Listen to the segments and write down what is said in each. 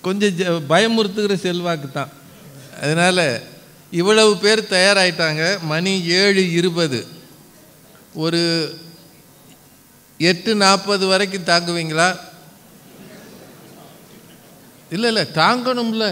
கொஞ்சம் பயமுறுத்துகிற செல்வாக்கு தான். அதனால் இவ்வளவு பேர் தயாராகிட்டாங்க. மணி 7:20. ஒரு 8:40 வரைக்கும் தாங்குவீங்களா? இல்லை தாங்கணும்ல.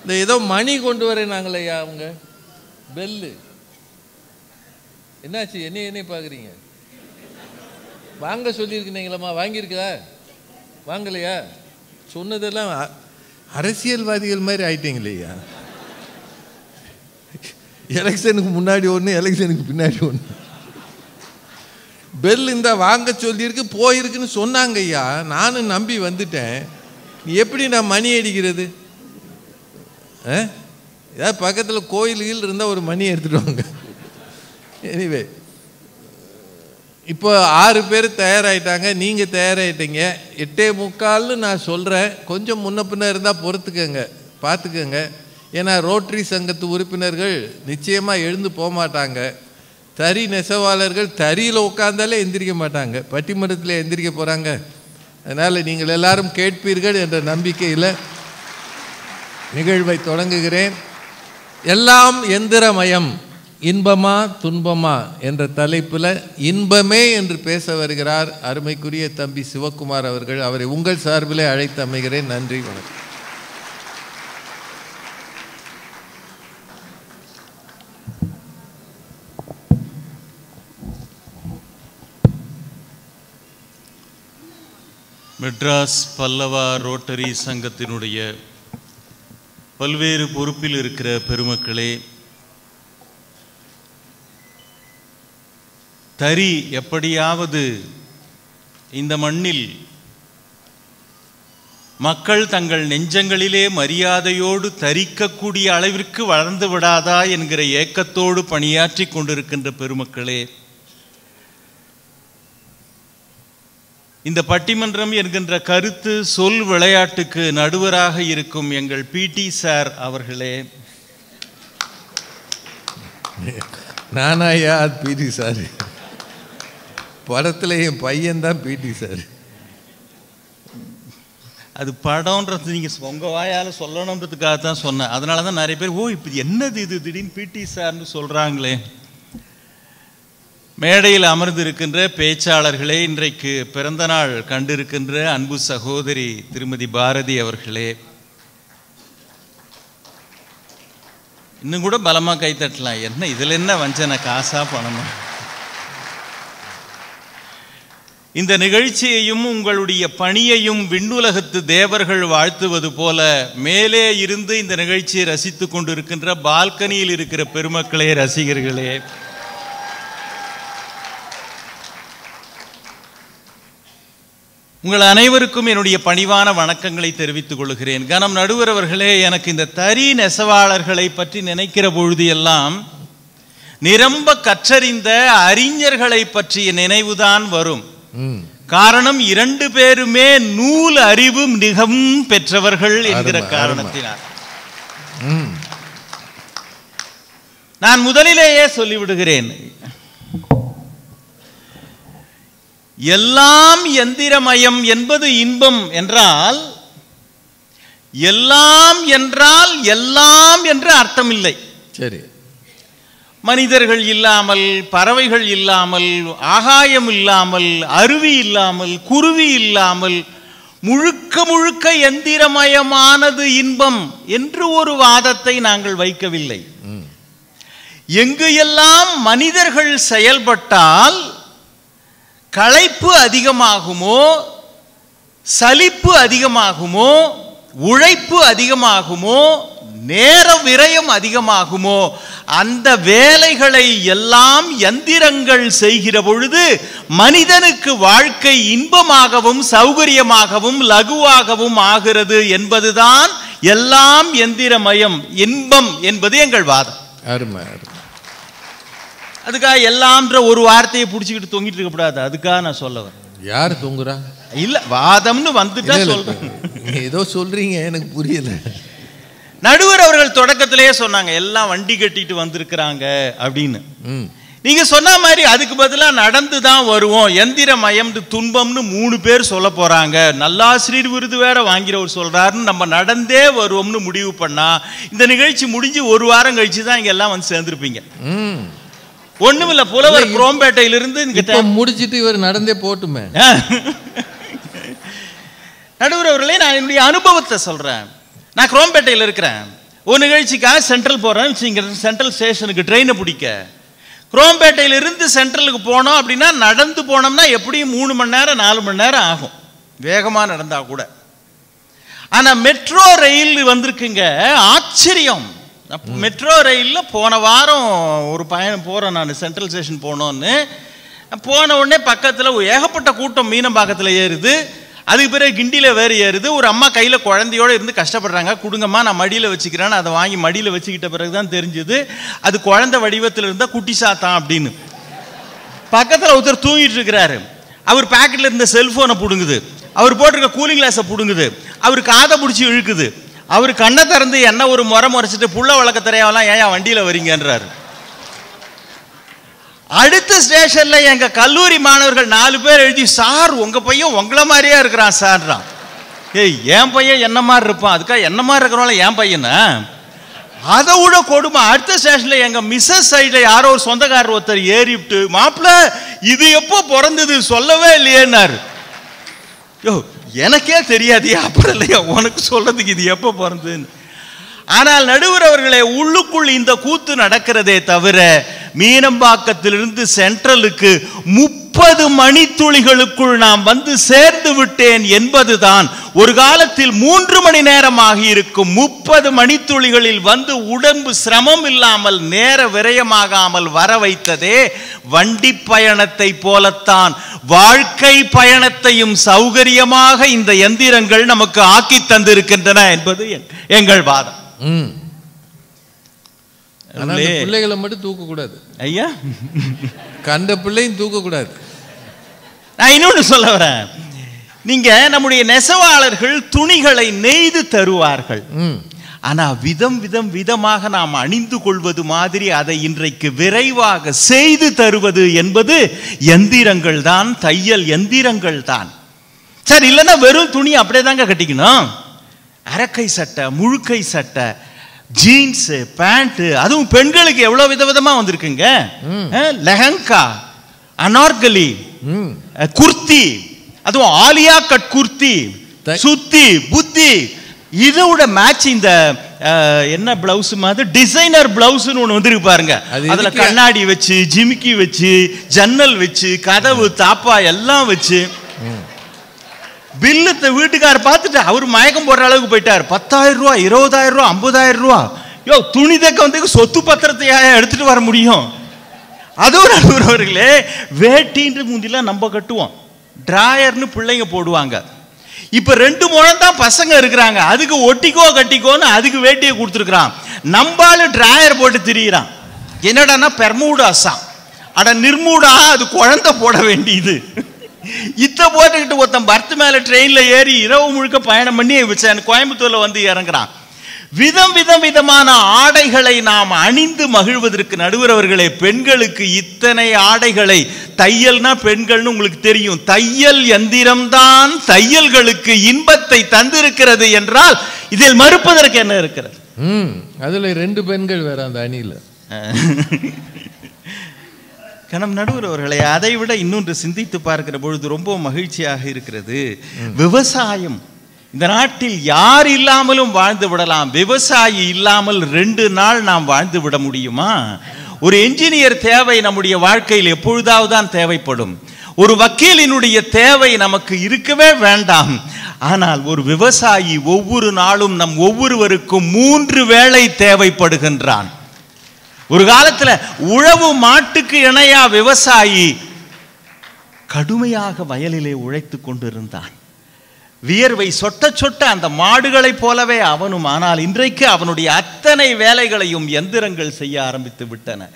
இந்த ஏதோ மணி கொண்டு வரேனாங்களையா அவங்க பெல்லு. என்னாச்சு? என்ன பார்க்குறீங்க? வாங்க சொல்லியிருக்கீங்களம்மா, வாங்கியிருக்கா? வாங்கலையா? சொன்னதெல்லாம் அரசியல்வாதிகள் மாதிரி ஆயிட்டீங்களையா. எலெக்ஷனுக்கு முன்னாடி ஒன்று, எலெக்ஷனுக்கு பின்னாடி ஒன்று. பெல் இந்த வாங்க சொல்லியிருக்கு, போயிருக்குன்னு சொன்னாங்க ஐயா. நானும் நம்பி வந்துட்டேன். எப்படி நான் மணி அடிக்கிறது? ஏதாவது பக்கத்தில் கோயில்கள் இருந்தால் ஒரு மணி எடுத்துகிட்டு வாங்க. எனிவே, இப்போ 6 பேர் தயாராகிட்டாங்க. நீங்கள் தயாராகிட்டீங்க. 8:45 நான் சொல்கிறேன். கொஞ்சம் முன்ன பின்ன இருந்தால் பொறுத்துக்கங்க, பார்த்துக்கங்க. ஏன்னா ரோட்டரி சங்கத்து உறுப்பினர்கள் நிச்சயமாக எழுந்து போக மாட்டாங்க. தறி நெசவாளர்கள் தறியில் உட்காந்தாலே எந்திரிக்க மாட்டாங்க, பட்டிமன்றத்தில் எந்திரிக்க போகிறாங்க. அதனால் நீங்கள் எல்லாரும் கேட்பீர்கள் என்ற நம்பிக்கையில் நிகழ்வை தொடங்குகிறேன். எல்லாம் எந்திரமயம், இன்பமா துன்பமா என்ற தலைப்பில் இன்பமே என்று பேச வருகிறார் அருமைக்குரிய தம்பி சிவகுமார் அவர்கள். அவரை உங்கள் சார்பிலே அழைத்து அமைகிறேன். நன்றி, வணக்கம். மெட்ராஸ் பல்லவா ரோட்டரி சங்கத்தினுடைய பல்வேறு பொறுப்பில் இருக்கிற பெருமக்களே, தறி எப்படியாவது இந்த மண்ணில் மக்கள் தங்கள் நெஞ்சங்களிலே மரியாதையோடு தரிக்கக்கூடிய அளவிற்கு வளர்ந்து விடாதா என்கிற ஏக்கத்தோடு பணியாற்றி கொண்டிருக்கின்ற பெருமக்களே, இந்த பட்டிமன்றம் என்கின்ற கருத்து சொல் விளையாட்டுக்கு நடுவராக இருக்கும் எங்கள் பிடி சார் அவர்களே, நானாயா பிடி சார்? படத்தில் என் பையன்தான் பிடி சார். அது படம்ன்றது நீங்கள் உங்கள் வாயால் சொல்லணுன்றதுக்காக தான் சொன்னேன். அதனால தான் நிறைய பேர் இப்போ என்னது இது திடீர்னு பிடி சார்னு சொல்கிறாங்களே. மேடையில் அமர்ந்திருக்கின்ற பேச்சாளர்களே, இன்றைக்கு பிறந்த நாள் கண்டிருக்கின்ற அன்பு சகோதரி திருமதி பாரதி அவர்களே, இன்னும் கூட பலமாக கைத்தட்டலாம். என்ன இதில் என்ன வஞ்சனை, காசா பணமா? இந்த நிகழ்ச்சியையும் உங்களுடைய பணியையும் விண்ணுலகத்து தேவர்கள் வாழ்த்துவது போல மேலே இருந்து இந்த நிகழ்ச்சியை ரசித்து கொண்டிருக்கின்ற பால்கனியில் இருக்கிற பெருமக்களே, ரசிகர்களே, உங்கள் அனைவருக்கும் என்னுடைய பணிவான வணக்கங்களை தெரிவித்துக் கொள்கிறேன். கனம் நடுவர் அவர்களே, எனக்கு இந்த தறி நெசவாளர்களை பற்றி நினைக்கிற பொழுது எல்லாம் நிரம்ப கற்றறிந்த அறிஞர்களை பற்றிய நினைவுதான் வரும். காரணம், 2 பேருமே நூல் அறிவு மிகவும் பெற்றவர்கள் என்கிற காரணத்தினால். நான் முதலிலேயே சொல்லிவிடுகிறேன், எல்லாம் எந்திரமயம் என்பது இன்பம் என்றால், எல்லாம் என்றால் எல்லாம் என்று அர்த்தம் இல்லை. சரி, மனிதர்கள் இல்லாமல், பறவைகள் இல்லாமல், ஆகாயம் இல்லாமல், அருவி இல்லாமல், குருவி இல்லாமல் முழுக்க முழுக்க எந்திரமயமானது இன்பம் என்று ஒரு வாதத்தை நாங்கள் வைக்கவில்லை. எங்கு எல்லாம் மனிதர்கள் செயல்பட்டால் களைப்பு அதிகமாகுமோ, சலிப்பு அதிகமாகுமோ, உழைப்பு அதிகமாகுமோ, நேர விரயம் அதிகமாகுமோ, அந்த வேலைகளை எல்லாம் எந்திரங்கள் செய்கிற பொழுது மனிதனுக்கு வாழ்க்கை இன்பமாகவும் சௌகரியமாகவும் லகுவாகவும் ஆகிறது என்பதுதான் எல்லாம் எந்திரமயம் இன்பம் என்பது எங்கள் வாதம். அருமை. அதுக்காக எல்லாம்ன்ற ஒரு வார்த்தையை பிடிச்சிக்கிட்டு தொங்கிட்டு இருக்கக்கூடாது. அதுக்காக நான் சொல்ல வரேன். யார் தொங்குறா? இல்ல, வாதம்னு வந்துட்டா சொல்றேன். ஏதோ சொல்றீங்க, எனக்கு புரியல. நடுவர் அவர்கள் தொடக்கத்திலேயே சொன்னாங்க எல்லாம் வண்டி கட்டிட்டு வந்திருக்கிறாங்க அப்படின்னு. நீங்க சொன்ன மாதிரி அதுக்கு பதிலாக நடந்து தான் வருவோம், எந்திரமயம் துன்பம்னு 3 பேர் சொல்ல போறாங்க, நல்லாசிரியர் விருது வேற வாங்கிறவர் சொல்றாருன்னு நம்ம நடந்தே வருவோம்னு முடிவு பண்ணா இந்த நிகழ்ச்சி முடிஞ்சு 1 வாரம் கழிச்சு தான் இங்க எல்லாம் வந்து சேர்ந்துருப்பீங்க. ஒண்ணுமில்ல, புலவர் குரோம்பேட்டையிலிருந்து முடிச்சிட்டு இவர் நடந்தே போட்டுமே. நடுவர் அவர்களே, நான் என்னுடைய அனுபவத்தை சொல்றேன். நான் குரோம்பேட்டையில் இருக்கிறேன், ஒரு நிகழ்ச்சிக்காக சென்ட்ரல் போறேன். சென்ட்ரல் ஸ்டேஷனுக்கு ட்ரெயினை பிடிக்க குரோம்பேட்டையிலிருந்து சென்ட்ரலுக்கு போனோம் அப்படின்னா நடந்து போனோம்னா எப்படியும் 3 மணி நேரம் 4 மணி நேரம் ஆகும், வேகமாக நடந்தா கூட. ஆனால் மெட்ரோ ரயில் வந்திருக்குங்க, ஆச்சரியம். மெட்ரோ ரயிலில் போன வாரம் ஒரு பயணம் போகிறேன் நான், சென்ட்ரல் ஸ்டேஷன் போனோன்னு. போன உடனே பக்கத்தில் ஏகப்பட்ட கூட்டம் மீனம்பாக்கத்தில் ஏறுது, அதுக்கு பிறகு கிண்டியில் வேறு ஏறுது. ஒரு அம்மா கையில் குழந்தையோடு இருந்து கஷ்டப்படுறாங்க, கொடுங்கம்மா நான் மடியில் வச்சுக்கிறேன்னு அதை வாங்கி மடியில் வச்சுக்கிட்ட பிறகு தான் தெரிஞ்சுது அது குழந்தை வடிவத்தில் இருந்தால் குட்டி சாத்தான் அப்படின்னு. பக்கத்தில் ஒருத்தர் தூங்கிட்டு இருக்கிறாரு, அவர் பேக்கெட்டில் இருந்த செல்ஃபோனை பிடுங்குது, அவர் போட்டிருக்க கூலிங் கிளாஸை பிடுங்குது, அவர் காதை பிடிச்சி இழுக்குது, அவர் கண்ணை திறந்து என்ன ஒரு முறைச்சிட்டு புள்ள வளர்க்க தெரியாமலாம் ஏன் வண்டியில் வரீங்கன்றாரு. அடுத்த ஸ்டேஷன்ல எங்க கல்லூரி மாணவர்கள் 4 பேர் எழுதி, சார் உங்க பையன் உங்களை மாதிரியா இருக்கிறான் சார்றான். ஏய், என் பையன் என்ன மாதிரி இருப்பான், அதுக்காக என்ன மாதிரி இருக்கிறவங்கள என் பையனா? அதை விட கொடுமை, அடுத்த ஸ்டேஷன்ல எங்க மிஸ்ஸஸ் சைட்ல யாரோ ஒரு சொந்தக்காரர் ஒருத்தர் ஏறிவிட்டு, மாப்பிள்ள இது எப்போ பிறந்தது சொல்லவே இல்லையேன்னாரு. யோ, எனக்கே தெரியாதியா, அப்புறம் இல்லையா உனக்கு சொல்றதுக்கு இது எப்போ பிறந்ததுன்னு. ஆனால் நடுவர் அவர்களே, உள்ளுக்குள் இந்த கூத்து நடக்கிறதே தவிர மீனம்பாக்கத்திலிருந்து சென்ட்ரலுக்கு 30 மணித்துளிகளுக்குள் நாம் வந்து சேர்ந்து விட்டேன் என்பதுதான் ஒரு காலத்தில் 3 மணி நேரமாக இருக்கும் 30 மணித்துளிகளில் வந்து உடம்பு சிரமம் இல்லாமல் நேர விரயமாகாமல் வர வைத்ததே வண்டி பயணத்தை போலத்தான் வாழ்க்கை பயணத்தையும் சௌகரியமாக இந்த எந்திரங்கள் நமக்கு ஆக்கி தந்திருக்கின்றன என்பது எங்கள் வாதம். பிள்ளைகளை மட்டும் தூக்க கூடாது ஐயா, கண்ட பிள்ளையும் தூக்க கூடாது. நான் இன்னொன்று சொல்ல வரேன், நீங்க நம்முடைய நெசவாளர்கள் துணிகளை நெய்து தருவார்கள், ஆனா விதமாக நாம் அணிந்து கொள்வது மாதிரி அதை இன்றைக்கு விரைவாக செய்து தருவது என்பது எந்திரங்கள் தான், தையல் எந்திரங்கள் தான். சரி, இல்லைன்னா வெறும் துணி அப்படியே தாங்க கட்டிக்கணும். அரக்கை சட்டை, முழுக்கை சட்டை, ஜீன்ஸ், பேண்ட், அதுவும் பெண்களுக்கு எவ்வளவு விதவிதமா வந்திருக்குங்க. லெஹங்கா, அனார்கலி, குர்த்தி, அதுவும் ஆலியா கட் குர்த்தி, சுத்தி, புத்தி, இதோட மேட்ச் இந்த என்ன பிளவுஸ் மாதிரி டிசைனர் பிளவுஸ்னு ஒன்று வந்துருக்கு பாருங்க. அதுல கண்ணாடி வச்சு, ஜிமிக்கி வச்சு, ஜன்னல் வச்சு, கதவு தாப்பா எல்லாம் வச்சு, பில்லு வீட்டுக்காரர் பார்த்துட்டு அவர் மயக்கம் போடுற அளவுக்கு போயிட்டார். 10,000 ரூபா, 20,000 ரூபா, 50,000 ரூபா. யோ, துணி தைக்க வந்து சொத்து பத்திரத்தையா எடுத்துட்டு வர முடியும்? அதுவும் நடுவர்களே, வேட்டின்னு முந்திலாம் நம்ம கட்டுவோம், டிராயர்னு பிள்ளைங்க போடுவாங்க. இப்ப 2 முழம் தான் பசங்க இருக்கிறாங்க, அதுக்கு ஒட்டிக்கோ கட்டிக்கோன்னு அதுக்கு வேட்டியை கொடுத்துருக்கான். நம்பால டிராயர் போட்டு திரியிறான். என்னடான்னா பெர்மூடாஸா, அட நிர்மூடா, அது குழந்தை போட வேண்டியது. இத்த போட்டுக்கிட்டு ஒருத்தன் பர்த் மேல ட்ரெயின்ல ஏறி இரவு முழுக்க பயணம் பண்ணி கோயம்புத்தூர்ல வந்து இறங்குறான். விதமான ஆடைகளை நாம் அணிந்து மகிழ்வதற்கு நடுவரவர்களே, பெண்களுக்கு இத்தனை ஆடைகளை, தையல்னா பெண்கள்னு உங்களுக்கு தெரியும், தையல் எந்திரம்தான் தையல்களுக்கு இன்பத்தை தந்திருக்கிறது என்றால் இதில் மறுப்பதற்கு என்ன இருக்கிறது? அதுல 2 பெண்கள் வேற அந்த அணியில. கணம் நடுவரவர்களை, அதை விட இன்னொன்று சிந்தித்து பார்க்கிற பொழுது ரொம்ப மகிழ்ச்சியாக இருக்கிறது. விவசாயம் இந்த நாட்டில் யார் இல்லாமலும் வாழ்ந்து விடலாம், விவசாயி இல்லாமல் 2 நாள் நாம் வாழ்ந்து விட முடியுமா? ஒரு என்ஜினியர் தேவை நம்முடைய வாழ்க்கையில் எப்பொழுதாவது தான் தேவைப்படும். ஒரு வக்கீலினுடைய தேவை நமக்கு இருக்கவே வேண்டாம். ஆனால் ஒரு விவசாயி ஒவ்வொரு நாளும் நம் ஒவ்வொருவருக்கும் 3 வேளை தேவைப்படுகின்றான். ஒரு காலத்துல உழவு மாட்டுக்கு இணையா விவசாயி கடுமையாக வயலிலே உழைத்து கொண்டிருந்தான். வியர்வை சொட்ட சொட்ட அந்த மாடுகளைப் போலவே அவனும். ஆனால் இன்றைக்கு அவனுடைய அத்தனை வேலைகளையும் எந்திரங்கள் செய்ய ஆரம்பித்து விட்டன.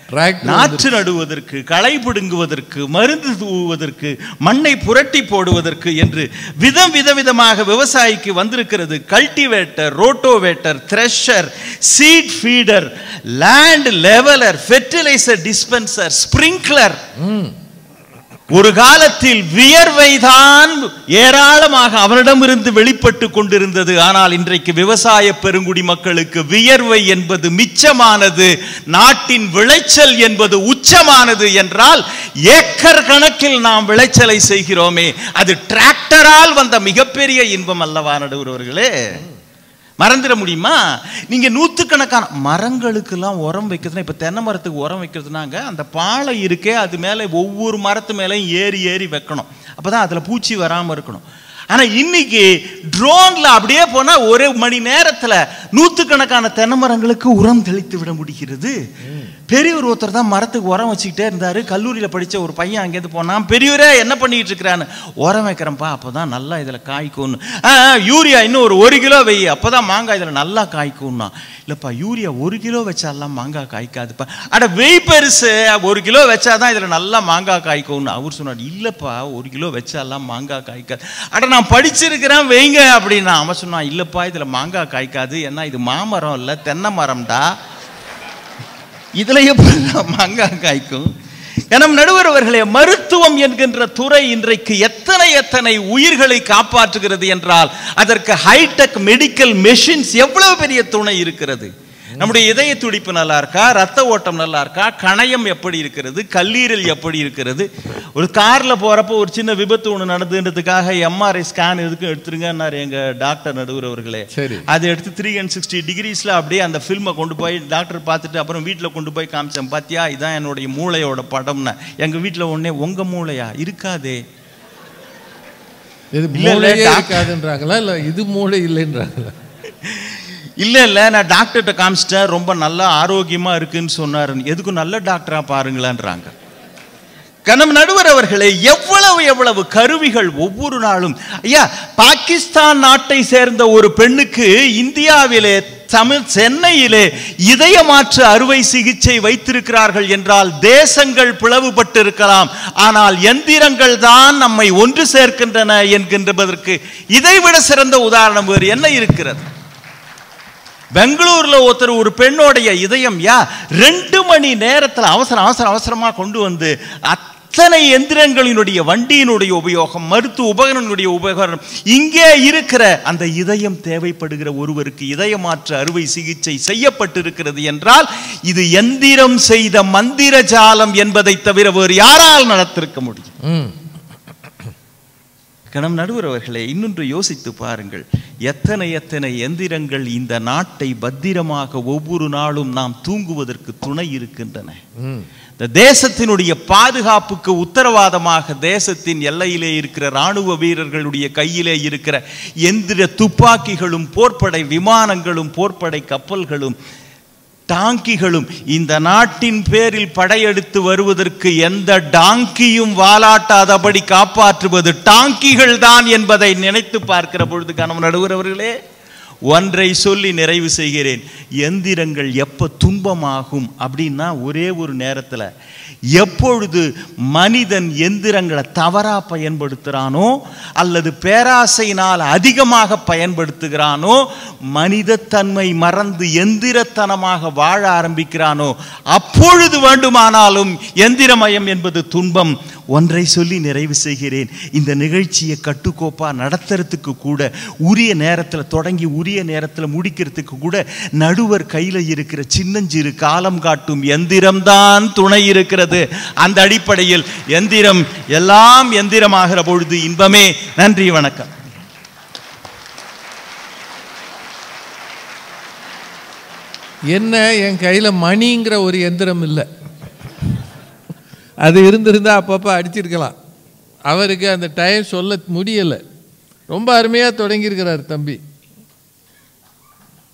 நாற்று நடுவதற்கு, களை பிடுங்குவதற்கு, மருந்து தூவுவதற்கு, மண்ணை புரட்டி போடுவதற்கு என்று விதவிதமாக விவசாயிக்கு வந்திருக்கிறது. Cultivator, rotavator, thresher, seed feeder, land leveller, fertiliser dispenser, sprinkler. ஒரு காலத்தில் வியர்வைதான் ஏராளமாக அவனிடமிருந்து வெளிப்பட்டு கொண்டிருந்தது. ஆனால் இன்றைக்கு விவசாய பெருங்குடி மக்களுக்கு வியர்வை என்பது மிச்சமானது, நாட்டின் விளைச்சல் என்பது உச்சமானது. என்றால் ஏக்கர் கணக்கில் நாம் விளைச்சலை செய்கிறோமே, அது டிராக்டரால் வந்த மிகப்பெரிய இன்பம் அல்லவா நடுவர்களே? மறந்துட முடியுமா? நீங்க நூற்றுக்கணக்கான மரங்களுக்கெல்லாம் உரம் வைக்கிறதுனா, இப்ப தென்னை மரத்துக்கு உரம் வைக்கிறதுனாங்க அந்த பாலை இருக்கே அது மேல ஒவ்வொரு மரத்து மேலையும் ஏறி ஏறி வைக்கணும், அப்பதான் அதுல பூச்சி வராம இருக்கணும். ஆனா இன்னைக்கு ட்ரோன்ல அப்படியே போனா ஒரு மணி நேரத்துல நூற்றுக்கணக்கான தென்னை மரங்களுக்கு உரம் தெளித்து விட முடிகிறது. பெரியவர் ஒருத்தர் தான் மரத்துக்கு உரம் வச்சுக்கிட்டே இருந்தாரு. கல்லூரியில் படித்த ஒரு பையன் அங்கேருந்து போனான். பெரியவரே என்ன பண்ணிட்டு இருக்கிறான்னு, உரம் வைக்கிறேன்ப்பா, அப்போதான் நல்லா இதில் காய்க்கும்னு. யூரியா இன்னும் ஒரு 1 கிலோ வை, அப்போதான் மாங்காய் இதில் நல்லா காய்க்கும்னா. இல்லைப்பா, யூரியா 1 கிலோ வச்சாலாம் மாங்காய் காய்க்காதுப்பா. அட வெய் பெருசு, 1 கிலோ வச்சாதான் இதில் நல்லா மாங்காய் காய்க்கும்னு அவர் சொன்னார். இல்லைப்பா, 1 கிலோ வச்சாலாம் மாங்காய் காய்க்காது. அட நான் படிச்சிருக்கிறேன் வைங்க அப்படின்னா. அவன் சொன்னான், இல்லைப்பா இதில் மாங்காய் காய்க்காது, ஏன்னா இது மாமரம் இல்லை தென்னை மரம்டா, இதுல எப்படி மாங்காய் காய்க்கும்? நம் நடுவர் அவர்களே, மருத்துவம் என்கின்ற துறை இன்றைக்கு எத்தனை உயிர்களை காப்பாற்றுகிறது என்றால் அதற்கு ஹைடெக் மெடிக்கல் மெஷின்ஸ் எவ்வளவு பெரிய துணை இருக்கிறது. நம்முடைய இதய துடிப்பு நல்லா இருக்கா, ரத்த ஓட்டம் நல்லா இருக்கா, கணையம் எப்படி இருக்கிறது, கல்லீரல் எப்படி இருக்கிறது. ஒரு கார்ல போறப்போ ஒரு சின்ன விபத்து ஒன்று நடந்துன்றதுக்காக எம்ஆர்ஐ ஸ்கேன் எதுக்கும் எடுத்துருங்கன்னாரு எங்க டாக்டர் நடுவர் அவர்களே. அதை எடுத்து 360 டிகிரிஸ்ல அப்படியே அந்த ஃபில்மை கொண்டு போய் டாக்டர் பார்த்துட்டு அப்புறம் வீட்டில் கொண்டு போய் காமிச்சேன். பாத்தியா, இதான் என்னுடைய மூளையோட படம்னா. எங்க வீட்டில் உடனே உங்க மூளையா இருக்காதே, இருக்காதுன்றாங்களா இல்ல இது மூளை இல்லைன்றாங்களா? இல்ல நான் டாக்டர்கிட்ட காமிச்சிட்டேன், ரொம்ப நல்லா ஆரோக்கியமா இருக்குன்னு சொன்னாரு. எதுக்கும் நல்ல டாக்டரா பாருங்களான்றாங்க. கனம் நடுவர் அவர்களே, எவ்வளவு கருவிகள் ஒவ்வொரு நாளும். ஐயா, பாகிஸ்தான் நாட்டை சேர்ந்த ஒரு பெண்ணுக்கு இந்தியாவிலே சென்னையிலே இதய மாற்று அறுவை சிகிச்சை வைத்திருக்கிறார்கள் என்றால் தேசங்கள் பிளவுபட்டு இருக்கலாம், ஆனால் எந்திரங்கள் தான் நம்மை ஒன்று சேர்க்கின்றன என்கின்றதற்கு இதைவிட சிறந்த உதாரணம் வேறு என்ன இருக்கிறது? பெங்களூர்ல ஒருத்தர் ஒரு பெண்ணோடைய இதயம் 2 மணி நேரத்தில் அவசரமா கொண்டு வந்து அத்தனை எந்திரங்களினுடைய வண்டியினுடைய உபயோகம், மருத்துவ உபகரணங்களுடைய உபகரணம், இங்கே இருக்கிற அந்த இதயம் தேவைப்படுகிற ஒருவருக்கு இதய மாற்று அறுவை சிகிச்சை செய்யப்பட்டிருக்கிறது என்றால் இது எந்திரம் செய்த மந்திர ஜாலம் என்பதை தவிர வேறு யாரால் நடத்திருக்க முடியும்? கணம் நடுவர் அவர்களே, இன்னொன்று யோசித்து பாருங்கள். எத்தனை எந்திரங்கள் இந்த நாட்டை பத்திரமாக ஒவ்வொரு நாளும் நாம் தூங்குவதற்கு துணை இருக்கின்றன. இந்த தேசத்தினுடைய பாதுகாப்புக்கு உத்தரவாதமாக தேசத்தின் எல்லையிலே இருக்கிற ராணுவ வீரர்களுடைய கையிலே இருக்கிற எந்திர துப்பாக்கிகளும், போர்ப்படை விமானங்களும், போர்ப்படை கப்பல்களும், டாங்கிகளும், இந்த நாட்டின் பேரில் படையெடுத்து வருவதற்கு எந்த டாங்கியும் வாலாட்டாதபடி காப்பாற்றுவது டாங்கிகள் தான் என்பதை நினைத்து பார்க்கிற பொழுது கணம் நடுவர் அவர்களே, ஒன்றை சொல்லி நிறைவு செய்கிறேன். எந்திரங்கள் எப்ப துன்பமாகும் அப்படின்னா ஒரே ஒரு நேரத்தில், எப்பொழுது மனிதன் எந்திரங்களை தவறா பயன்படுத்துகிறானோ அல்லது பேராசையினால் அதிகமாக பயன்படுத்துகிறானோ, மனிதத்தன்மை மறந்து எந்திரத்தனமாக வாழ ஆரம்பிக்கிறானோ, அப்பொழுது வேண்டுமானாலும் எந்திரமயம் என்பது துன்பம். ஒன்றை சொல்லி நிறைவு செய்கிறேன். இந்த நிகழ்ச்சியை கட்டுக்கோப்பா நடத்துறதுக்கு கூட, உரிய நேரத்தில் தொடங்கி உரிய நேரத்தில் முடிக்கிறதுக்கு கூட நடுவர் கையில் இருக்கிற சின்னஞ்சிறு காலம் காட்டும் எந்திரம்தான் துணை இருக்கிறது. அந்த அடிப்படையில் எந்திரம் எல்லாம் எந்திரமாகிற பொழுது இன்பமே. நன்றி, வணக்கம். என்ன, என் கையில் மணிங்கிற ஒரு எந்திரம் இல்லை. அது இருந்திருந்தா அப்பப்போ அடிச்சிருக்கலாம். அவருக்கு அந்த டைம் சொல்ல முடியலை. ரொம்ப அருமையாக தொடங்கியிருக்கிறார் தம்பி.